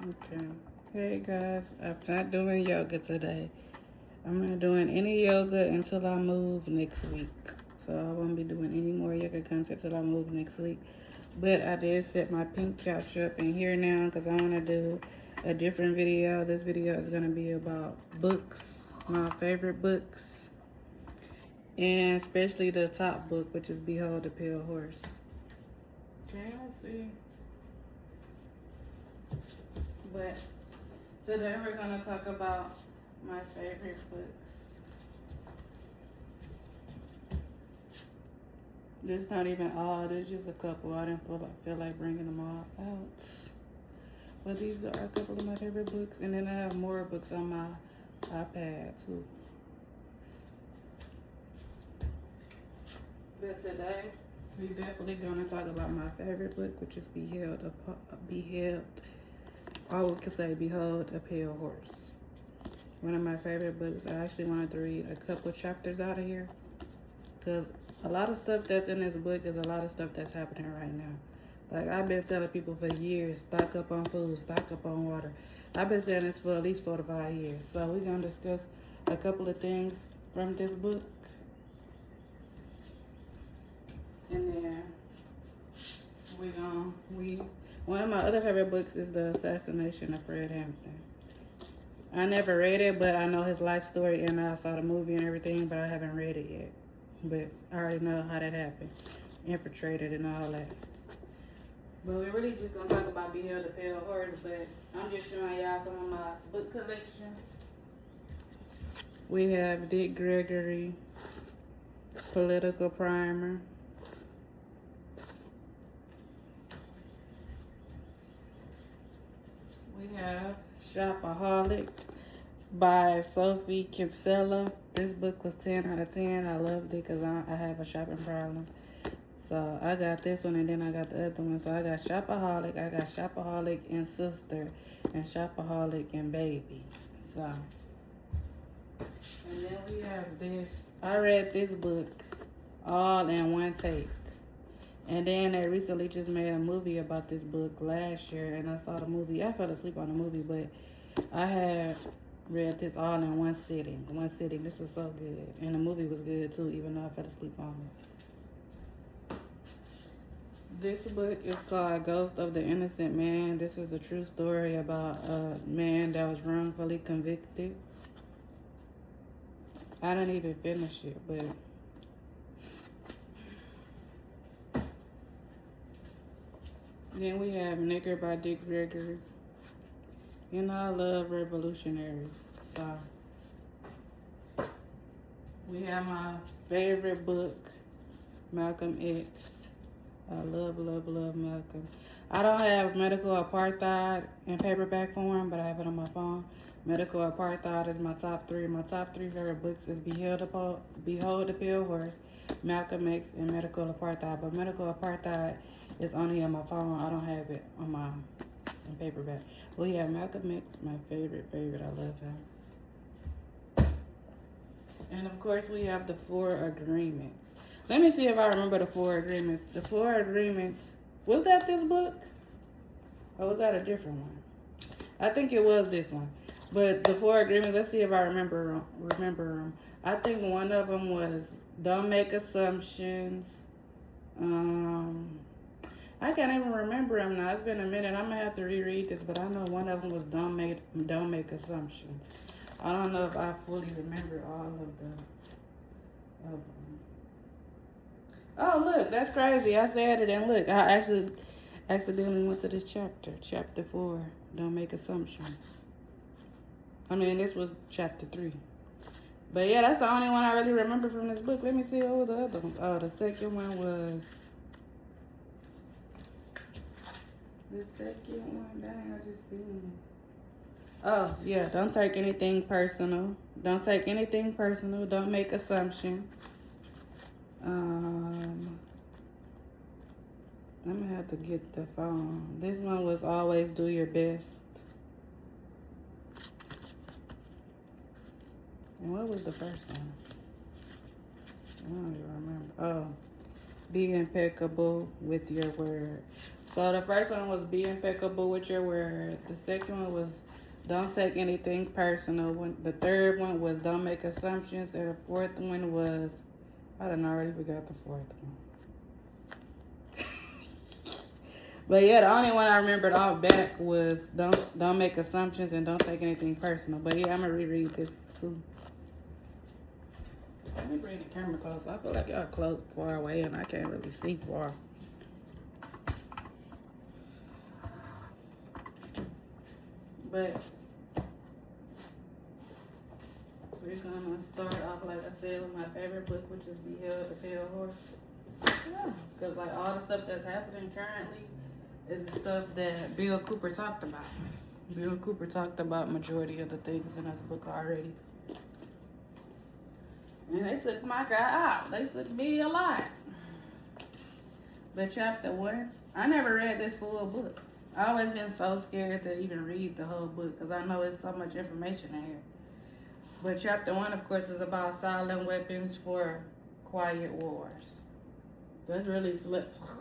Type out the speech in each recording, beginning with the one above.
Okay. Hey guys, I'm not doing yoga today. I'm not doing any yoga until I move next week. So I won't be doing any more yoga content until I move next week. But I did set my pink couch up in here now because I want to do a different video. This video is going to be about books, my favorite books, and especially the top book, which is Behold the Pale Horse. Can y'all see? But today we're going to talk about my favorite books. This not even all, there's just a couple. I didn't feel like bringing them all out. But these are a couple of my favorite books. And then I have more books on my iPad too. But today, we definitely going to talk about my favorite book, which is Behold a Pale Horse. One of my favorite books. I actually wanted to read a couple chapters out of here, because a lot of stuff that's in this book is a lot of stuff that's happening right now. Like, I've been telling people for years, stock up on food, stock up on water. I've been saying this for at least 4 to 5 years. So we're going to discuss a couple of things from this book. And then one of my other favorite books is The Assassination of Fred Hampton. I never read it, but I know his life story, and I saw the movie and everything, but I haven't read it yet. But I already know how that happened. Infiltrated and all that. But we're really just going to talk about Behold the Pale Horse, but I'm just showing y'all some of my book collection. We have Dick Gregory, Political Primer. We have Shopaholic by Sophie Kinsella. This book was 10 out of 10. I loved it because I have a shopping problem. So I got this one, and then I got the other one. So I got Shopaholic, I got Shopaholic and Sister, and Shopaholic and Baby. So, and then we have this. I read this book all in one take. And then they recently just made a movie about this book last year, and I saw the movie. I fell asleep on the movie, but I had read this all in one sitting. This was so good. And the movie was good too, even though I fell asleep on it. This book is called Ghost of the Innocent Man. This is a true story about a man that was wrongfully convicted. I didn't even finish it, but then we have Nigger by Dick Gregory. You know, I love revolutionaries. So we have my favorite book, Malcolm X. I love Malcolm. I don't have Medical Apartheid in paperback form, but I have it on my phone. Medical Apartheid is my top 3. My top 3 favorite books is Behold the Pale Horse, Malcolm X, and Medical Apartheid. But Medical Apartheid is only on my phone. I don't have it on my paperback. Well, yeah, Malcolm X, my favorite. I love him. And of course, we have the 4 Agreements. Let me see if I remember the 4 Agreements. The 4 Agreements, was that this book? Or was that a different one? I think it was this one. But the 4 Agreements, let's see if I remember them. I think one of them was don't make assumptions. I can't even remember them now. It's been a minute. I'm gonna have to reread this, but I know one of them was don't make assumptions. I don't know if I fully remember all of them. Oh, look, that's crazy. I said it, and look, I actually accidentally went to this chapter 4. Don't make assumptions. I mean, this was chapter 3. But yeah, that's the only one I really remember from this book. Let me see what was the other one. Oh, the second one was. The second one, dang, I just seen it. Oh, yeah, don't take anything personal. Don't make assumptions. I'm gonna have to get the phone. This one was always do your best. And what was the first one? I don't even remember. Oh, Be impeccable with your word. So the first one was be impeccable with your word. The second one was don't take anything personal. The third one was don't make assumptions. And the fourth one was I don't know, I already forgot the fourth one. But yeah, the only one I remembered all back was don't make assumptions and don't take anything personal. But yeah, I'm gonna reread this too. Let me bring the camera close. I feel like y'all close far away and I can't really see far. But we're gonna start off, like I said, with my favorite book, which is Beheld the Pale Horse. Yeah, because like all the stuff that's happening currently is the stuff that Bill Cooper talked about. Bill Cooper talked about majority of the things in this book already. And they took my guy out. They took me a lot. But chapter 1, I never read this full book. I always been so scared to even read the whole book because I know it's so much information in here. But chapter 1, of course, is about silent weapons for quiet wars. That's really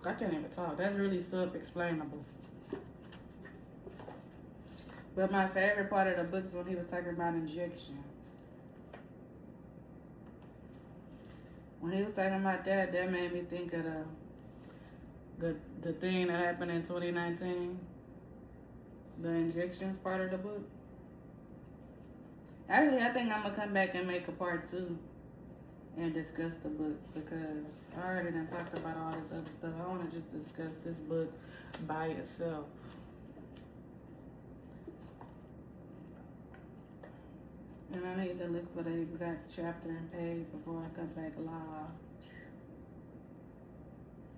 I can't even talk. That's really self-explainable. But my favorite part of the book is when he was talking about injections. When he was talking about that made me think of the thing that happened in 2019. The injections part of the book. Actually, I think I'm going to come back and make a part 2 and discuss the book because I already done talked about all this other stuff. I want to just discuss this book by itself. And I need to look for the exact chapter and page before I come back live.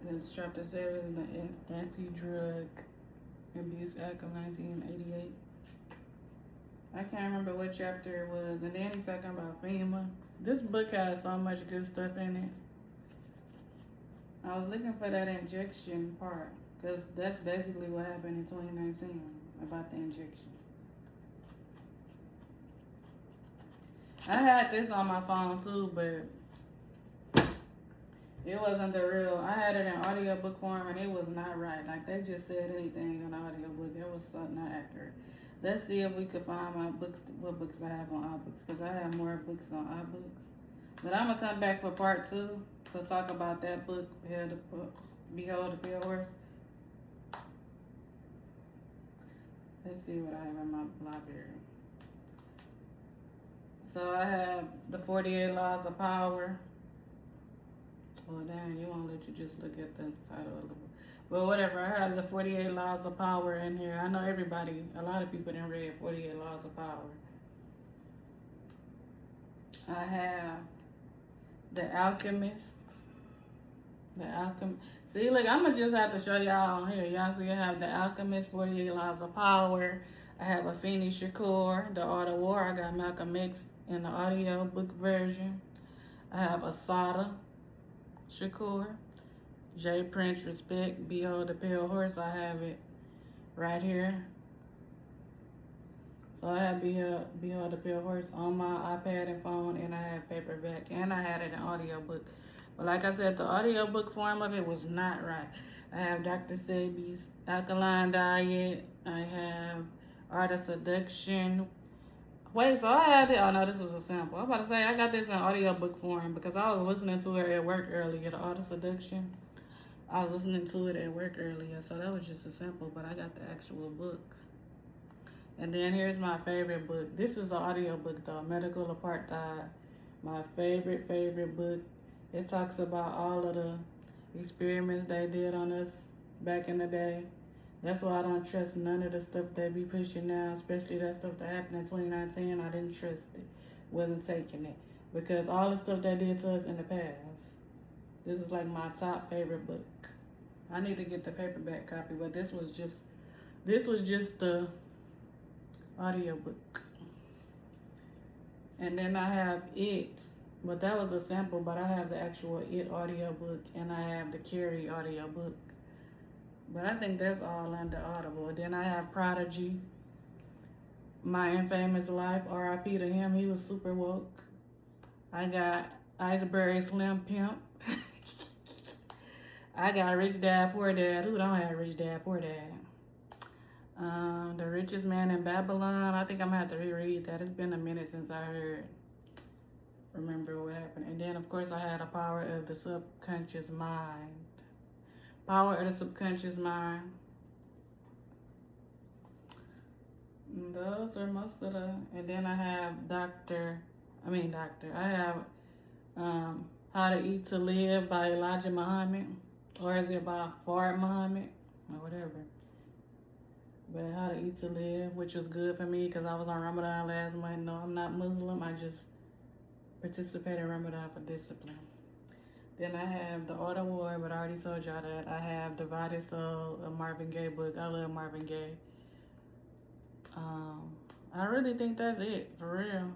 This chapter 7 is the Anti-Drug Abuse Act of 1988. I can't remember what chapter it was. And then he's talking about FEMA. This book has so much good stuff in it. I was looking for that injection part because that's basically what happened in 2019 about the injection. I had this on my phone too, but it wasn't the real. I had it in audiobook form and it was not right. Like they just said anything in the audiobook. It was so not accurate. Let's see if we could find my books, what books I have on iBooks, because I have more books on iBooks. But I'm going to come back for part 2 to talk about that book, Behold the Pale Horse. Let's see what I have in my library. So I have the 48 Laws of Power. Well, damn, you won't let you just look at the title of the book. But whatever, I have the 48 Laws of Power in here. I know a lot of people didn't read 48 Laws of Power. I have The Alchemist. See, look, I'm going to just have to show y'all on here. Y'all see I have The Alchemist, 48 Laws of Power. I have Afeni Shakur, The Art of War. I got Malcolm X in the audio book version. I have Asada Shakur. J. Prince Respect, Behold the Pale Horse. I have it right here. So I have Behold the Pale Horse on my iPad and phone, and I have paperback, and I had it in audiobook. But like I said, the audiobook form of it was not right. I have Dr. Sebi's Alkaline Diet. I have Art of Seduction. Wait, so I had it. Oh no, this was a sample. I'm about to say I got this in audiobook form because I was listening to it at work earlier, the Art of Seduction. I was listening to it at work earlier, so that was just a sample, but I got the actual book. And then here's my favorite book. This is an audio book though, Medical Apartheid. My favorite book. It talks about all of the experiments they did on us back in the day. That's why I don't trust none of the stuff they be pushing now, especially that stuff that happened in 2019. I didn't trust it. Wasn't taking it. Because all the stuff they did to us in the past. This is like my top favorite book. I need to get the paperback copy, but this was just the audiobook. And then I have It, but that was a sample, but I have the actual It audiobook and I have the Carrie audiobook. But I think that's all under Audible. Then I have Prodigy, My Infamous Life, R.I.P. to him, he was super woke. I got Iceberg Slim Pimp. I got Rich Dad, Poor Dad. Who don't have Rich Dad, Poor Dad? The Richest Man in Babylon. I think I'm gonna have to reread that. It's been a minute since I remember what happened. And then, of course, I had A Power of the Subconscious Mind. Power of the Subconscious Mind. And those are most of the. And then I have I have How to Eat to Live by Elijah Muhammad. Or is it by Fard Muhammad? Or whatever. But How to Eat to Live, which was good for me because I was on Ramadan last month. No, I'm not Muslim. I just participate in Ramadan for discipline. Then I have The Art of War, but I already told y'all that. I have Divided Soul, a Marvin Gaye book. I love Marvin Gaye. I really think that's it, for real.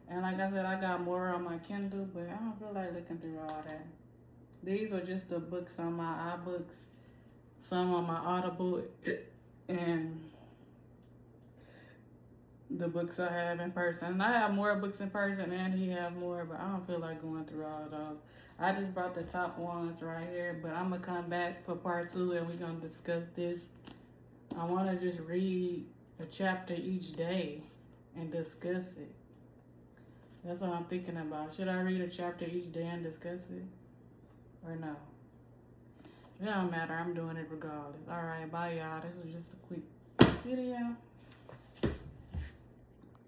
And like I said, I got more on my Kindle, but I don't feel like looking through all that. These are just the books on my iBooks, some on my Audible, and the books I have in person. And I have more books in person, and he have more, but I don't feel like going through all of those. I just brought the top ones right here, but I'm going to come back for part 2, and we're going to discuss this. I want to just read a chapter each day and discuss it. That's what I'm thinking about. Should I read a chapter each day and discuss it? Or no? It don't matter. I'm doing it regardless. Alright, bye y'all. This was just a quick video.